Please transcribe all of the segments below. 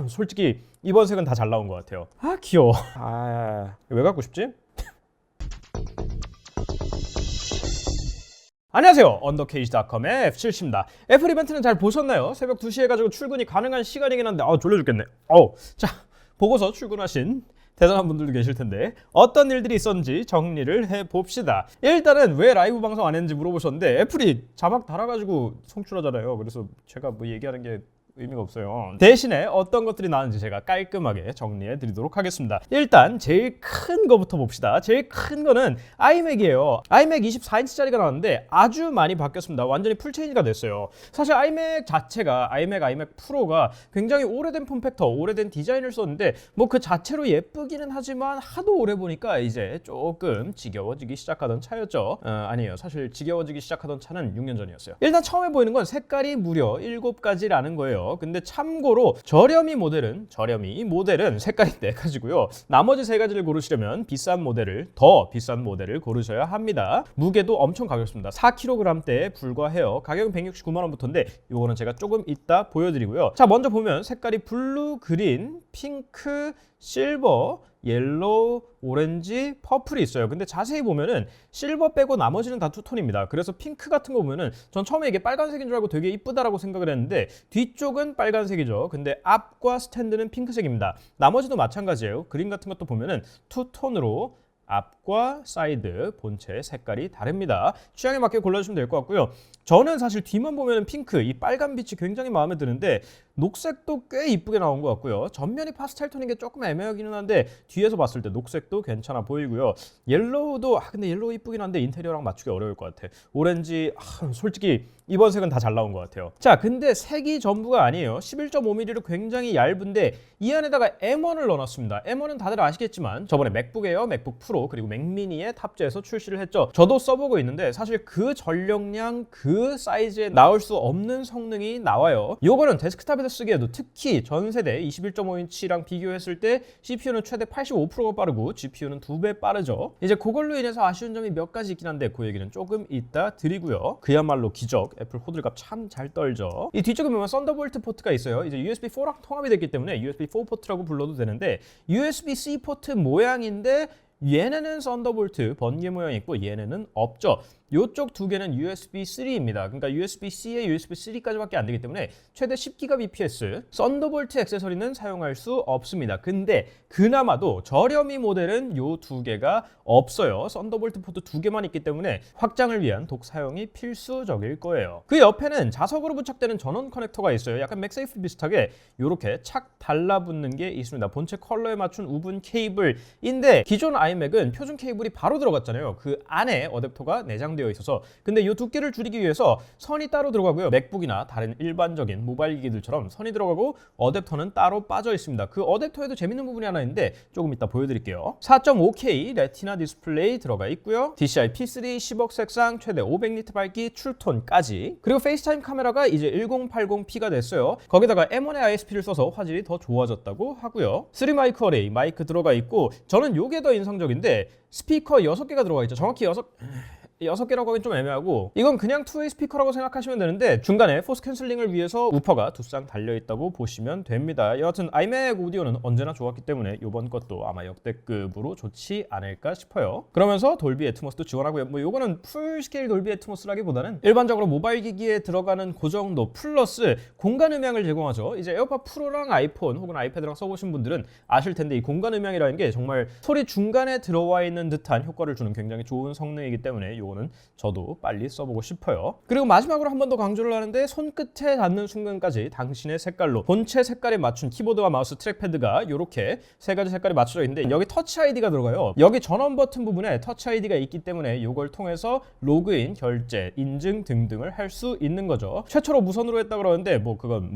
솔직히 이번 색은 다 잘 나온 것 같아요. 아 귀여워. 왜 갖고 싶지? 안녕하세요. 언더케이지닷컴의 F7입니다. 애플 이벤트는 잘 보셨나요? 새벽 2시에 가지고 출근이 가능한 시간이긴 한데 졸려 죽겠네. 자, 보고서 출근하신 대단한 분들도 계실 텐데 어떤 일들이 있었는지 정리를 해봅시다. 일단은 왜 라이브 방송 안 했는지 물어보셨는데 애플이 자막 달아가지고 송출하잖아요. 그래서 제가 뭐 얘기하는 게 의미가 없어요. 대신에 어떤 것들이 나왔는지 제가 깔끔하게 정리해 드리도록 하겠습니다. 일단 제일 큰 거부터 봅시다. 제일 큰 거는 아이맥이에요. 아이맥 24인치짜리가 나왔는데 아주 많이 바뀌었습니다. 완전히 풀체인지가 됐어요. 사실 아이맥 자체가 아이맥 프로가 굉장히 오래된 폼팩터, 오래된 디자인을 썼는데 뭐 그 자체로 예쁘기는 하지만 하도 오래 보니까 이제 조금 지겨워지기 시작하던 차였죠. 아니에요. 사실 지겨워지기 시작하던 차는 6년 전이었어요. 일단 처음에 보이는 건 색깔이 무려 7가지라는 거예요. 근데 참고로 저렴이 모델은 색깔이 4가지고요. 나머지 3가지를 고르시려면 더 비싼 모델을 고르셔야 합니다. 무게도 엄청 가볍습니다. 4kg대에 불과해요. 가격은 169만 원부터인데 이거는 제가 조금 이따 보여드리고요. 자, 먼저 보면 색깔이 블루, 그린, 핑크, 실버, 옐로우, 오렌지, 퍼플이 있어요. 근데 자세히 보면은 실버 빼고 나머지는 다 투톤입니다. 그래서 핑크 같은 거 보면은 전 처음에 이게 빨간색인 줄 알고 되게 이쁘다라고 생각을 했는데 뒤쪽은 빨간색이죠. 근데 앞과 스탠드는 핑크색입니다. 나머지도 마찬가지예요. 그림 같은 것도 보면은 투톤으로 앞과 사이드 본체 색깔이 다릅니다. 취향에 맞게 골라주시면 될 것 같고요. 저는 사실 뒤만 보면 핑크, 이 빨간 빛이 굉장히 마음에 드는데 녹색도 꽤 이쁘게 나온 것 같고요. 전면이 파스텔 톤인 게 조금 애매하기는 한데 뒤에서 봤을 때 녹색도 괜찮아 보이고요. 옐로우도 근데 옐로우 이쁘긴 한데 인테리어랑 맞추기 어려울 것 같아. 오렌지 솔직히 이번 색은 다 잘 나온 것 같아요. 자, 근데 색이 전부가 아니에요. 11.5mm로 굉장히 얇은데 이 안에다가 M1을 넣어놨습니다. M1은 다들 아시겠지만 저번에 맥북 에어, 맥북 프로 그리고 맥미니에 탑재해서 출시를 했죠. 저도 써보고 있는데 사실 그 전력량, 그 사이즈에 나올 수 없는 성능이 나와요. 요거는 데스크탑에서 쓰기에도 특히 전세대 21.5인치랑 비교했을 때 CPU는 최대 85%가 빠르고 GPU는 2배 빠르죠. 이제 그걸로 인해서 아쉬운 점이 몇 가지 있긴 한데 그 얘기는 조금 이따 드리고요. 그야말로 기적, 애플 호들갑 참 잘 떨죠. 이 뒤쪽에 보면 썬더볼트 포트가 있어요. 이제 USB4랑 통합이 됐기 때문에 USB4 포트라고 불러도 되는데 USB-C 포트 모양인데 얘네는 썬더볼트 번개 모양이 있고 얘네는 없죠. 이쪽 2개는 USB-3입니다. 그러니까 USB-C에 USB-3까지밖에 안 되기 때문에 최대 10Gbps 썬더볼트 액세서리는 사용할 수 없습니다. 근데 그나마도 저렴이 모델은 이 2개가 없어요. 썬더볼트 포트 2개만 있기 때문에 확장을 위한 독 사용이 필수적일 거예요. 그 옆에는 자석으로 부착되는 전원 커넥터가 있어요. 약간 맥세이프 비슷하게 이렇게 착 달라붙는 게 있습니다. 본체 컬러에 맞춘 우분 케이블인데 기존 아이맥은 표준 케이블이 바로 들어갔잖아요. 그 안에 어댑터가 내장되어 있어서 근데 이 두께를 줄이기 위해서 선이 따로 들어가고요. 맥북이나 다른 일반적인 모바일 기기들처럼 선이 들어가고 어댑터는 따로 빠져 있습니다. 그 어댑터에도 재밌는 부분이 하나 있는데 조금 이따 보여드릴게요. 4.5K 레티나 디스플레이 들어가 있고요. DCI P3 10억 색상 최대 500니트 밝기 출톤까지 그리고 페이스타임 카메라가 이제 1080p가 됐어요. 거기다가 M1의 ISP를 써서 화질이 더 좋아졌다고 하고요. 3마이크 어레이 마이크 들어가 있고 저는 요게 더 인상적인데 스피커 6개가 들어가 있죠. 정확히 6개라고 하긴 좀 애매하고 이건 그냥 투웨이 스피커라고 생각하시면 되는데 중간에 포스 캔슬링을 위해서 우퍼가 2쌍 달려있다고 보시면 됩니다. 여하튼 아이맥 오디오는 언제나 좋았기 때문에 이번 것도 아마 역대급으로 좋지 않을까 싶어요. 그러면서 돌비 애트모스도 지원하고요. 뭐 이거는 풀스케일 돌비 애트모스라기보다는 일반적으로 모바일 기기에 들어가는 그 정도 플러스 공간 음향을 제공하죠. 이제 에어팟 프로랑 아이폰 혹은 아이패드랑 써보신 분들은 아실 텐데 이 공간 음향이라는 게 정말 소리 중간에 들어와 있는 듯한 효과를 주는 굉장히 좋은 성능이기 때문에 요거는 저도 빨리 써보고 싶어요. 그리고 마지막으로 한 번 더 강조를 하는데 손끝에 닿는 순간까지 당신의 색깔로 본체 색깔에 맞춘 키보드와 마우스 트랙패드가 이렇게 3가지 색깔이 맞춰져 있는데 여기 터치 아이디가 들어가요. 여기 전원 버튼 부분에 터치 아이디가 있기 때문에 이걸 통해서 로그인, 결제, 인증 등등을 할 수 있는 거죠. 최초로 무선으로 했다 그러는데 그건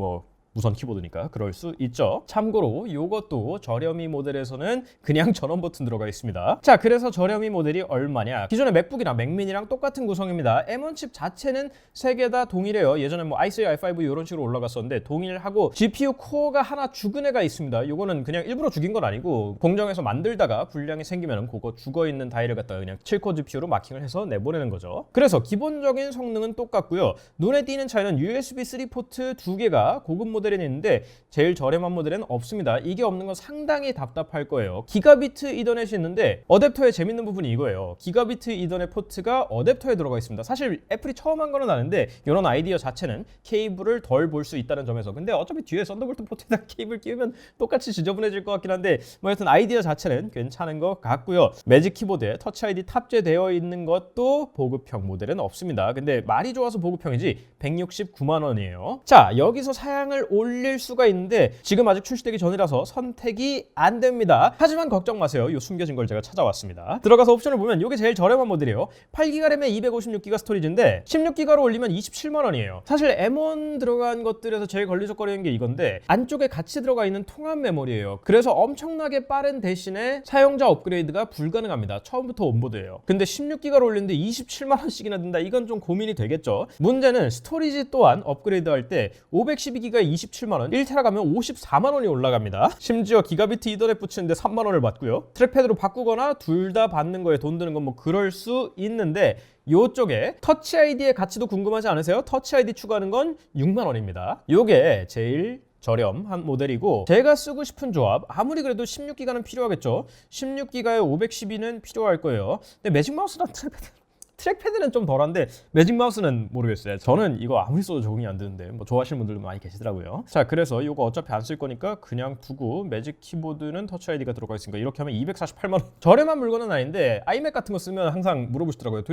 무선 키보드니까 그럴 수 있죠. 참고로 이것도 저렴이 모델에서는 그냥 전원 버튼 들어가 있습니다. 자, 그래서 저렴이 모델이 얼마냐? 기존의 맥북이나 맥미니랑 똑같은 구성입니다. M1 칩 자체는 3개 다 동일해요. 예전에 i3, i5 이런 식으로 올라갔었는데 동일하고 GPU 코어가 하나 죽은 애가 있습니다. 이거는 그냥 일부러 죽인 건 아니고 공정에서 만들다가 불량이 생기면 그거 죽어있는 다이를 갖다가 그냥 7코어 GPU로 마킹을 해서 내보내는 거죠. 그래서 기본적인 성능은 똑같고요. 눈에 띄는 차이는 USB-3 포트 2개가 고급 모델 모델은 있는데 제일 저렴한 모델은 없습니다. 이게 없는 건 상당히 답답할 거예요. 기가비트 이더넷이 있는데 어댑터의 재밌는 부분이 이거예요. 기가비트 이더넷 포트가 어댑터에 들어가 있습니다. 사실 애플이 처음 한 거는 아는데 이런 아이디어 자체는 케이블을 덜 볼 수 있다는 점에서, 근데 어차피 뒤에 썬더볼트 포트에다 케이블 끼우면 똑같이 지저분해질 것 같긴 한데 뭐 하여튼 아이디어 자체는 괜찮은 것 같고요. 매직 키보드에 터치 아이디 탑재되어 있는 것도 보급형 모델은 없습니다. 근데 말이 좋아서 보급형이지 169만 원이에요. 자, 여기서 사양을 올릴 수가 있는데 지금 아직 출시되기 전이라서 선택이 안 됩니다. 하지만 걱정 마세요. 요 숨겨진 걸 제가 찾아왔습니다. 들어가서 옵션을 보면 이게 제일 저렴한 모델이에요. 8기가 램에 256기가 스토리지인데 16기가로 올리면 27만 원이에요. 사실 M1 들어간 것들에서 제일 걸리적거리는 게 이건데 안쪽에 같이 들어가 있는 통합 메모리예요. 그래서 엄청나게 빠른 대신에 사용자 업그레이드가 불가능합니다. 처음부터 온보드예요. 근데 16기가로 올리는데 27만 원씩이나 든다. 이건 좀 고민이 되겠죠. 문제는 스토리지 또한 업그레이드 할 때 512기가에 27만 원, 1테라 가면 54만 원이 올라갑니다. 심지어 기가비트 이더넷 붙이는데 3만 원을 받고요. 트랙패드로 바꾸거나 둘 다 받는 거에 돈 드는 건 뭐 그럴 수 있는데 요쪽에 터치 아이디의 가치도 궁금하지 않으세요? 터치 아이디 추가하는 건 6만 원입니다. 요게 제일 저렴한 모델이고 제가 쓰고 싶은 조합, 아무리 그래도 16기가는 필요하겠죠. 16기가에 512는 필요할 거예요. 근데 매직 마우스랑 트랙패드는 좀 덜한데 매직 마우스는 모르겠어요. 저는 이거 아무리 써도 적응이 안 되는데 뭐 좋아하시는 분들도 많이 계시더라고요. 자, 그래서 이거 어차피 안 쓸 거니까 그냥 두고 매직 키보드는 터치 아이디가 들어가 있으니까 이렇게 하면 248만 원. 저렴한 물건은 아닌데 아이맥 같은 거 쓰면 항상 물어보시더라고요.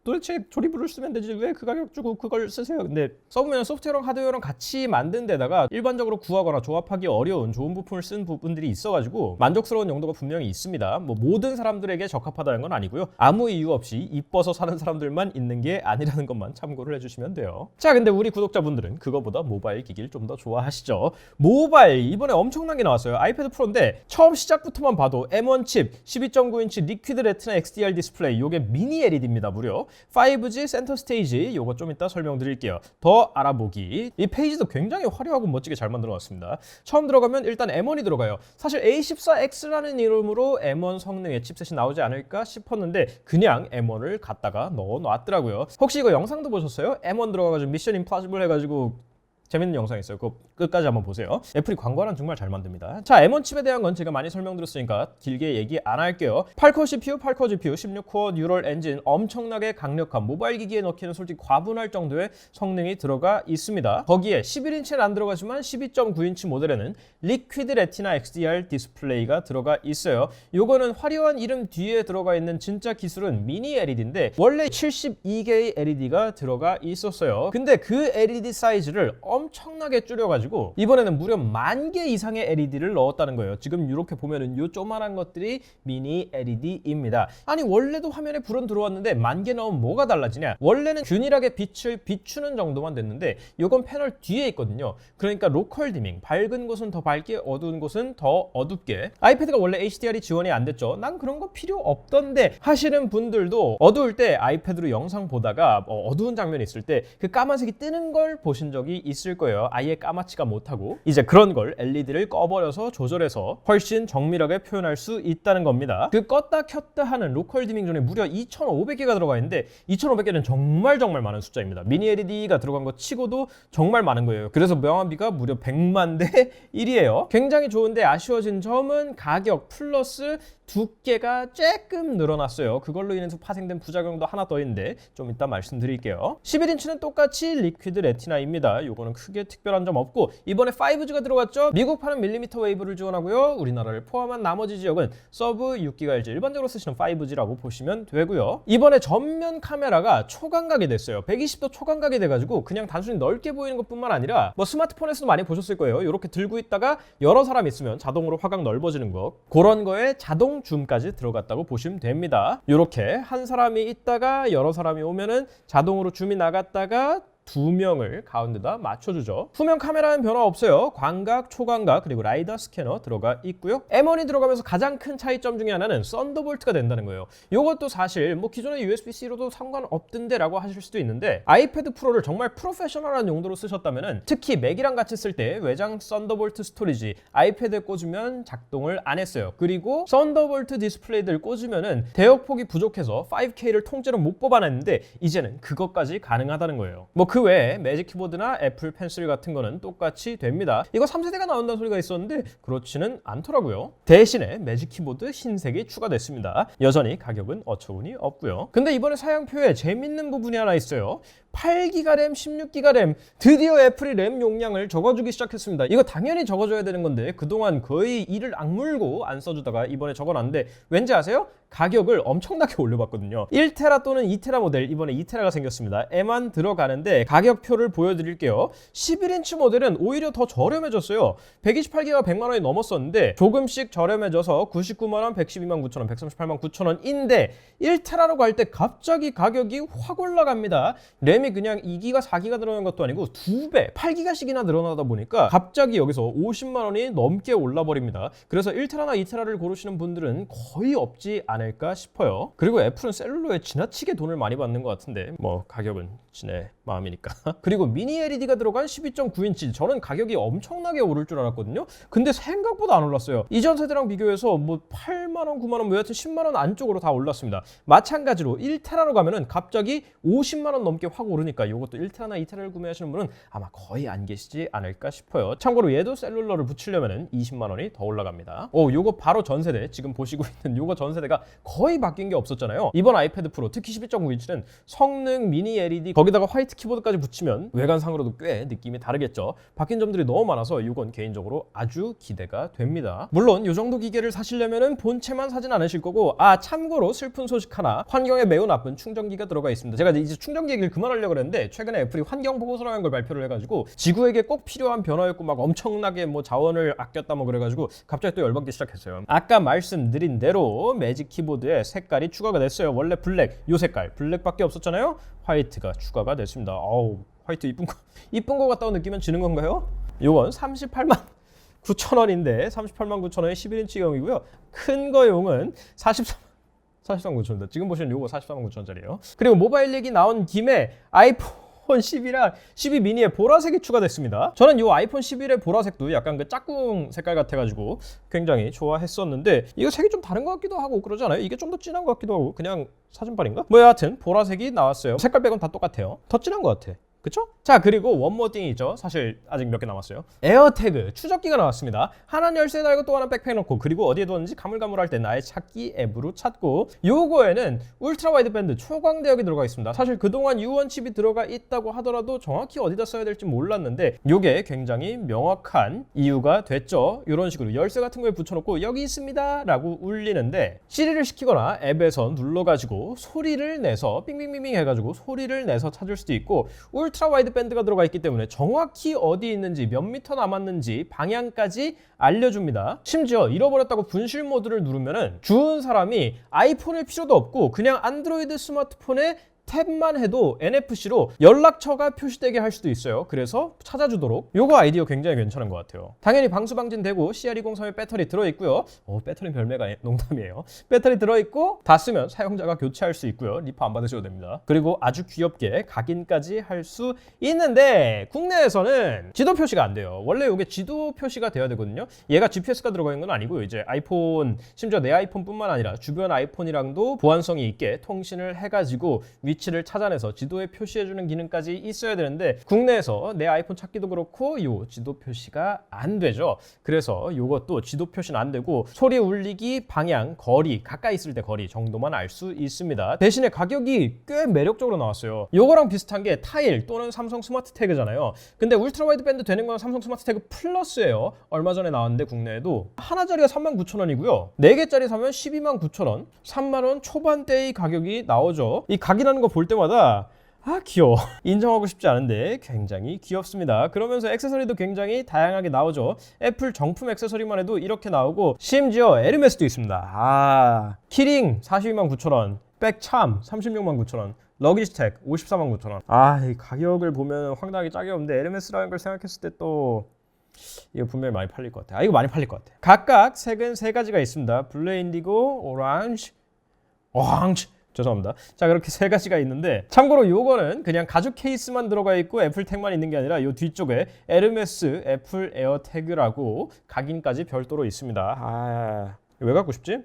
도대체 조립을 쓰면 되지 왜 그 가격 주고 그걸 쓰세요? 근데 써보면 소프트웨어랑 하드웨어랑 같이 만든 데다가 일반적으로 구하거나 조합하기 어려운 좋은 부품을 쓴 부분들이 있어가지고 만족스러운 용도가 분명히 있습니다. 뭐 모든 사람들에게 적합하다는 건 아니고요. 아무 이유 없이 이뻐서 사는 사람들만 있는 게 아니라는 것만 참고를 해주시면 돼요. 자, 근데 우리 구독자분들은 그거보다 모바일 기기를 좀 더 좋아하시죠. 모바일 이번에 엄청나게 나왔어요. 아이패드 프로인데 처음 시작부터만 봐도 M1 칩, 12.9인치 리퀴드 레티나 XDR 디스플레이, 요게 미니 LED입니다. 무려 5G 센터 스테이지, 요거 좀 이따 설명드릴게요. 더 알아보기. 이 페이지도 굉장히 화려하고 멋지게 잘 만들어놨습니다. 처음 들어가면 일단 M1이 들어가요. 사실 A14X라는 이름으로 M1 성능의 칩셋이 나오지 않을까 싶었는데 그냥 M1을 갖다가 넣어놨더라고요. 혹시 이거 영상도 보셨어요? M1 들어가가지고 미션 임파서블 해가지고 재밌는 영상 있어요. 그거 끝까지 한번 보세요. 애플이 광고는 정말 잘 만듭니다. 자, M1 칩에 대한 건 제가 많이 설명드렸으니까 길게 얘기 안 할게요. 8코어 CPU, 8코어 GPU, 16코어 뉴럴 엔진, 엄청나게 강력한 모바일 기기에 넣기는 솔직히 과분할 정도의 성능이 들어가 있습니다. 거기에 11인치는 안 들어가지만 12.9인치 모델에는 리퀴드 레티나 XDR 디스플레이가 들어가 있어요. 요거는 화려한 이름 뒤에 들어가 있는 진짜 기술은 미니 LED인데 원래 72개의 LED가 들어가 있었어요. 근데 그 LED 사이즈를 엄청나게 줄여가지고 이번에는 무려 10,000개 이상의 LED를 넣었다는 거예요. 지금 이렇게 보면은 요 조만한 것들이 미니 LED입니다. 아니 원래도 화면에 불은 들어왔는데 10,000개 넣으면 뭐가 달라지냐? 원래는 균일하게 빛을 비추는 정도만 됐는데 요건 패널 뒤에 있거든요. 그러니까 로컬 디밍, 밝은 곳은 더 밝게, 어두운 곳은 더 어둡게. 아이패드가 원래 HDR이 지원이 안 됐죠. 난 그런 거 필요 없던데 하시는 분들도 어두울 때 아이패드로 영상 보다가 어두운 장면이 있을 때 그 까만색이 뜨는 걸 보신 적이 있을 거예요. 아예 까맣지가 못하고 이제 그런 걸 LED를 꺼버려서 조절해서 훨씬 정밀하게 표현할 수 있다는 겁니다. 그 껐다 켰다 하는 로컬 디밍 존에 무려 2,500개가 들어가 있는데 2,500개는 정말 많은 숫자입니다. 미니 LED가 들어간 거 치고도 정말 많은 거예요. 그래서 명암비가 무려 100만 대 1이에요. 굉장히 좋은데 아쉬워진 점은 가격 플러스 두께가 조금 늘어났어요. 그걸로 인해서 파생된 부작용도 하나 더 있는데 좀 이따 말씀드릴게요. 11인치는 똑같이 리퀴드 레티나입니다. 요거는 크게 특별한 점 없고 이번에 5G가 들어갔죠. 미국판은 밀리미터 웨이브를 지원하고요. 우리나라를 포함한 나머지 지역은 서브 6GHz 일반적으로 쓰시는 5G라고 보시면 되고요. 이번에 전면 카메라가 초광각이 됐어요. 120도 초광각이 돼가지고 그냥 단순히 넓게 보이는 것뿐만 아니라 뭐 스마트폰에서도 많이 보셨을 거예요. 이렇게 들고 있다가 여러 사람 있으면 자동으로 화각 넓어지는 거, 그런 거에 자동 줌까지 들어갔다고 보시면 됩니다. 이렇게 한 사람이 있다가 여러 사람이 오면은 자동으로 줌이 나갔다가 2명을 가운데다 맞춰주죠. 후면 카메라는 변화 없어요. 광각, 초광각, 그리고 라이더 스캐너 들어가 있고요. M1이 들어가면서 가장 큰 차이점 중에 하나는 썬더볼트가 된다는 거예요. 이것도 사실 뭐 기존의 USB-C로도 상관없던데 라고 하실 수도 있는데 아이패드 프로를 정말 프로페셔널한 용도로 쓰셨다면 특히 맥이랑 같이 쓸 때 외장 썬더볼트 스토리지 아이패드에 꽂으면 작동을 안 했어요. 그리고 썬더볼트 디스플레이들 꽂으면은 대역폭이 부족해서 5K를 통째로 못 뽑아냈는데 이제는 그것까지 가능하다는 거예요. 뭐 그 외에 매직 키보드나 애플 펜슬 같은 거는 똑같이 됩니다. 이거 3세대가 나온다는 소리가 있었는데 그렇지는 않더라고요. 대신에 매직 키보드 흰색이 추가됐습니다. 여전히 가격은 어처구니 없고요. 근데 이번에 사양표에 재밌는 부분이 하나 있어요. 8기가 램, 16기가 램. 드디어 애플이 램 용량을 적어주기 시작했습니다. 이거 당연히 적어줘야 되는 건데 그동안 거의 이를 악물고 안 써주다가 이번에 적어놨는데 왠지 아세요? 가격을 엄청나게 올려봤거든요. 1테라 또는 2테라 모델, 이번에 2테라가 생겼습니다. 에만 들어가는데 가격표를 보여드릴게요. 11인치 모델은 오히려 더 저렴해졌어요. 128기가 100만 원이 넘었었는데 조금씩 저렴해져서 99만 원, 112만 9천 원, 138만 9천 원인데 1테라로 갈 때 갑자기 가격이 확 올라갑니다. 램이 그냥 2기가, 4기가 늘어난 것도 아니고 2배, 8기가씩이나 늘어나다 보니까 갑자기 여기서 50만 원이 넘게 올라버립니다. 그래서 1테라나 2테라를 고르시는 분들은 거의 없지 않을까 싶어요. 그리고 애플은 셀룰러에 지나치게 돈을 많이 받는 것 같은데 뭐 가격은 지네 마음이니까. 그리고 미니 LED가 들어간 12.9인치, 저는 가격이 엄청나게 오를 줄 알았거든요. 근데 생각보다 안 올랐어요. 이전 세대랑 비교해서 뭐 8만 원, 9만 원, 뭐 여하튼 10만 원 안쪽으로 다 올랐습니다. 마찬가지로 1테라로 가면은 갑자기 50만 원 넘게 확 오르니까 이것도 1테라나 2테라를 구매하시는 분은 아마 거의 안 계시지 않을까 싶어요. 참고로 얘도 셀룰러를 붙이려면은 20만 원이 더 올라갑니다. 요거 바로 전세대, 지금 보시고 있는 요거 전세대가 거의 바뀐 게 없었잖아요. 이번 아이패드 프로, 특히 12.9인치는 성능, 미니 LED, 거기다가 화이트 키보드까지 붙이면 외관상으로도 꽤 느낌이 다르겠죠. 바뀐 점들이 너무 많아서 이건 개인적으로 아주 기대가 됩니다. 물론 이 정도 기계를 사시려면은 본체만 사진 않으실 거고, 참고로 슬픈 소식 하나, 환경에 매우 나쁜 충전기가 들어가 있습니다. 제가 이제 충전기 얘기를 그만하려고 그랬는데 최근에 애플이 환경 보고서라는 걸 발표를 해가지고 지구에게 꼭 필요한 변화였고 막 엄청나게 뭐 자원을 아꼈다 뭐 그래가지고 갑자기 또 열받기 시작했어요. 아까 말씀드린 대로 매직 키보드에 색깔이 추가가 됐어요. 원래 블랙, 요 색깔 블랙밖에 없었잖아요. 화이트가 추가가 됐습니다. 화이트 이쁜 거 같다고 느끼면 지는 건가요? 요건 38만 9천 원인데 38만 9천 원의 11인치형이고요. 큰 거용은 43만 9천 원. 지금 보시는 요거 44만 9천 원짜리예요. 그리고 모바일 얘기 나온 김에 아이폰 10이랑 12 미니에 보라색이 추가됐습니다. 저는 이 아이폰 11의 보라색도 약간 그 짝꿍 색깔 같아가지고 굉장히 좋아했었는데 이거 색이 좀 다른 것 같기도 하고 그러지 않아요? 이게 좀 더 진한 것 같기도 하고 그냥 사진빨인가? 뭐 여하튼 보라색이 나왔어요. 색깔 빼곤 다 똑같아요. 더 진한 것 같아. 그쵸? 자, 그리고 원모띵이 있죠. 사실 아직 몇 개 남았어요. 에어태그 추적기가 나왔습니다. 하나는 열쇠에 달고 또 하나 백팩 넣고, 그리고 어디에 뒀는지 가물가물할 때 나의 찾기 앱으로 찾고, 요거에는 울트라 와이드 밴드 초광대역이 들어가 있습니다. 사실 그동안 U1 칩이 들어가 있다고 하더라도 정확히 어디다 써야 될지 몰랐는데 요게 굉장히 명확한 이유가 됐죠. 이런 식으로 열쇠 같은 거에 붙여놓고 여기 있습니다 라고 울리는데, 시리를 시키거나 앱에서 눌러가지고 소리를 내서 빙빙빙빙 해가지고 소리를 내서 찾을 수도 있고, 울트라 와이드 밴드가 들어가 있기 때문에 정확히 어디 있는지, 몇 미터 남았는지 방향까지 알려줍니다. 심지어 잃어버렸다고 분실 모드를 누르면은 주운 사람이 아이폰일 필요도 없고 그냥 안드로이드 스마트폰에 탭만 해도 NFC로 연락처가 표시되게 할 수도 있어요. 그래서 찾아주도록. 요거 아이디어 굉장히 괜찮은 것 같아요. 당연히 방수방진되고 CR203의 배터리 들어있고요. 배터리 별매가 농담이에요. 배터리 들어있고 다 쓰면 사용자가 교체할 수 있고요. 리프 안 받으셔도 됩니다. 그리고 아주 귀엽게 각인까지 할 수 있는데 국내에서는 지도 표시가 안 돼요. 원래 요게 지도 표시가 돼야 되거든요. 얘가 GPS가 들어가 있는 건 아니고 이제 아이폰, 심지어 내 아이폰뿐만 아니라 주변 아이폰이랑도 보안성이 있게 통신을 해가지고 위치를 찾아내서 지도에 표시해주는 기능까지 있어야 되는데 국내에서 내 아이폰 찾기도 그렇고 요 지도 표시가 안 되죠. 그래서 요것도 지도 표시는 안 되고 소리 울리기, 방향, 거리, 가까이 있을 때 거리 정도만 알 수 있습니다. 대신에 가격이 꽤 매력적으로 나왔어요. 요거랑 비슷한 게 타일 또는 삼성 스마트 태그잖아요. 근데 울트라 와이드 밴드 되는 건 삼성 스마트 태그 플러스예요. 얼마 전에 나왔는데 국내에도 하나짜리가 39,000원이고요. 4개짜리 사면 129,000원, 3만원 초반대의 가격이 나오죠. 이 각이라는 거 볼 때마다 귀여워. 인정하고 싶지 않은데 굉장히 귀엽습니다. 그러면서 액세서리도 굉장히 다양하게 나오죠. 애플 정품 액세서리만 해도 이렇게 나오고 심지어 에르메스도 있습니다. 키링 429,000원, 백참 369,000원, 러기지텍 549,000원. 이 가격을 보면 황당하게 짝이 없는데 에르메스라는 걸 생각했을 때 또 이거 분명히 많이 팔릴 것 같아. 이거 많이 팔릴 것 같아. 각각 색은 3가지가 있습니다. 블루 인디고, 오랑지. 죄송합니다. 자, 그렇게 3가지가 있는데 참고로 요거는 그냥 가죽 케이스만 들어가 있고 애플 택만 있는 게 아니라 요 뒤쪽에 에르메스 애플 에어 태그라고 각인까지 별도로 있습니다. 왜 갖고 싶지?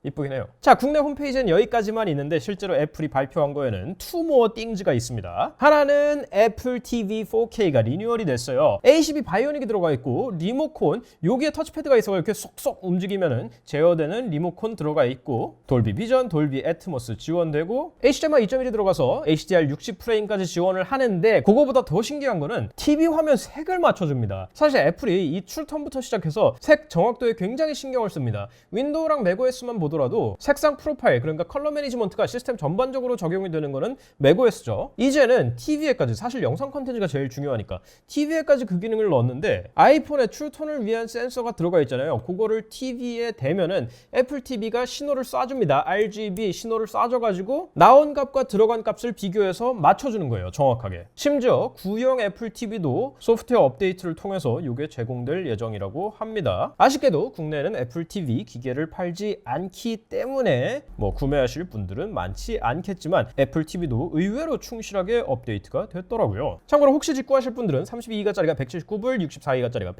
이쁘긴 해요. 자, 국내 홈페이지는 여기까지만 있는데 실제로 애플이 발표한 거에는 two more things가 있습니다. 하나는 애플 TV 4K가 리뉴얼이 됐어요. A12 바이오닉이 들어가 있고 리모콘 여기에 터치패드가 있어 이렇게 쏙쏙 움직이면은 제어되는 리모콘 들어가 있고 돌비 비전, 돌비 애트모스 지원되고 HDMI 2.1이 들어가서 HDR 60프레임까지 지원을 하는데 그거보다 더 신기한 거는 TV 화면 색을 맞춰줍니다. 사실 애플이 이 출턴부터 시작해서 색 정확도에 굉장히 신경을 씁니다. 윈도우랑 맥OS만 보더라도 색상 프로파일 그러니까 컬러 매니지먼트가 시스템 전반적으로 적용이 되는 거는 맥OS죠. 이제는 TV에까지 사실 영상 컨텐츠가 제일 중요하니까 TV에까지 그 기능을 넣었는데 아이폰에 출턴을 위한 센서가 들어가 있잖아요. 그거를 TV에 대면은 애플 TV가 신호를 쏴줍니다. RGB 신호를 쏴줘가지고 나온 값과 들어간 값을 비교해서 맞춰주는 거예요. 정확하게. 심지어 구형 애플 TV도 소프트웨어 업데이트를 통해서 이게 제공될 예정이라고 합니다. 아쉽게도 국내에는 애플 TV 기계를 팔지 않기 때문에 뭐 구매하실 분들은 많지 않겠지만 애플 TV도 의외로 충실하게 업데이트가 됐더라고요. 참고로 혹시 직구하실 분들은 32기가짜리가 179불, 64기가짜리가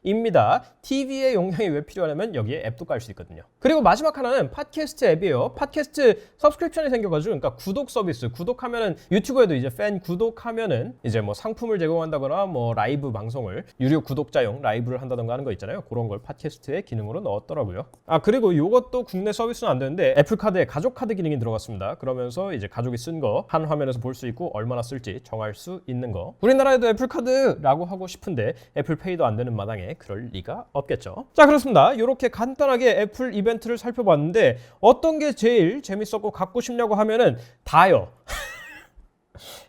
199불입니다. TV의 용량이 왜 필요하냐면 여기에 앱도 깔 수 있거든요. 그리고 마지막 하나는 팟캐스트 앱이에요. 팟캐스트 서브스크립션이 생겨가지고 그러니까 구독 서비스 구독하면은 유튜브에도 이제 팬 구독하면은 이제 뭐 상품을 제공한다거나 뭐 라이브 방송을 유료 구독자용 라이브를 한다던가 하는 거 있잖아요. 그런 걸 팟캐스트의 기능으로 넣었더라고요. 아 그리고 이것도 국내 서비스는 안 되는데 애플 카드에 가족 카드 기능이 들어갔습니다. 그러면서 이제 가족이 쓴 거 한 화면에서 볼 수 있고 얼마나 쓸지 정할 수 있는 거. 우리나라에도 애플 카드라고 하고 싶은데 애플 페이도 안 되는 마당에 그럴 리가 없겠죠. 자 그렇습니다. 이렇게 간단하게 애플 이벤트를 살펴봤는데 어떤 게 제일 재밌었고 갖고 싶냐고 하면은 다요.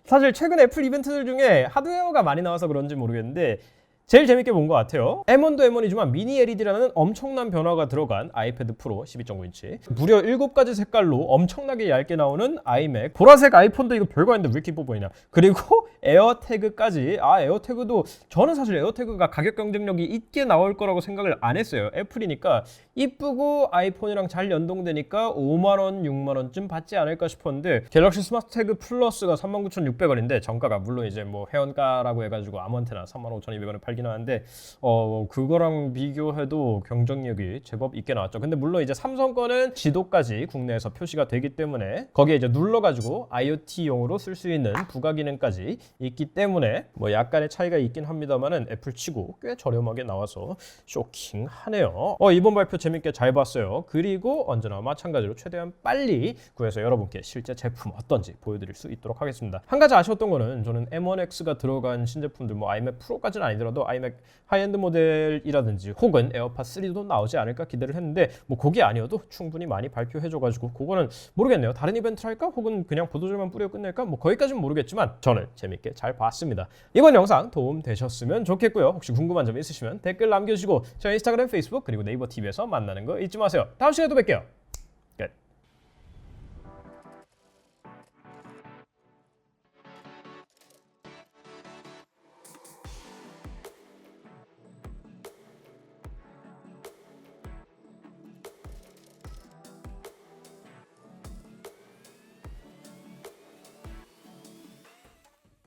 사실 최근 애플 이벤트들 중에 하드웨어가 많이 나와서 그런지 모르겠는데 제일 재밌게 본 것 같아요. M1도 M1이지만 미니 LED라는 엄청난 변화가 들어간 아이패드 프로 12.9인치 무려 7가지 색깔로 엄청나게 얇게 나오는 아이맥 보라색 아이폰도 이거 별거 아닌데 왜 이렇게 이뻐 보이냐 그리고 에어태그까지 에어태그도 저는 사실 에어태그가 가격 경쟁력이 있게 나올 거라고 생각을 안 했어요. 애플이니까 이쁘고 아이폰이랑 잘 연동되니까 5만원, 6만원쯤 받지 않을까 싶었는데 갤럭시 스마트 태그 플러스가 39,600원인데 정가가 물론 이제 뭐 회원가라고 해가지고 아무 한테나 35,200원에 팔긴 하는데 그거랑 비교해도 경쟁력이 제법 있게 나왔죠. 근데 물론 이제 삼성 거는 지도까지 국내에서 표시가 되기 때문에 거기에 이제 눌러가지고 IoT용으로 쓸 수 있는 부가 기능까지 있기 때문에 뭐 약간의 차이가 있긴 합니다만은 애플 치고 꽤 저렴하게 나와서 쇼킹하네요. 이번 발표 재밌게 잘 봤어요. 그리고 언제나 마찬가지로 최대한 빨리 구해서 여러분께 실제 제품 어떤지 보여드릴 수 있도록 하겠습니다. 한 가지 아쉬웠던 거는 저는 M1X가 들어간 신제품들 뭐 아이맥 프로까지는 아니더라도 아이맥 하이엔드 모델이라든지 혹은 에어팟 3도 나오지 않을까 기대를 했는데 뭐 그게 아니어도 충분히 많이 발표해줘가지고 그거는 모르겠네요. 다른 이벤트를 할까? 혹은 그냥 보도자료만 뿌려 끝낼까? 뭐 거기까지는 모르겠지만 저는 재밌게 잘 봤습니다. 이번 영상 도움 되셨으면 좋겠고요. 혹시 궁금한 점 있으시면 댓글 남겨주시고 저희 인스타그램, 페이스북 그리고 네이버 TV에서 만나는 거 잊지 마세요. 다음 시간에 또 뵐게요.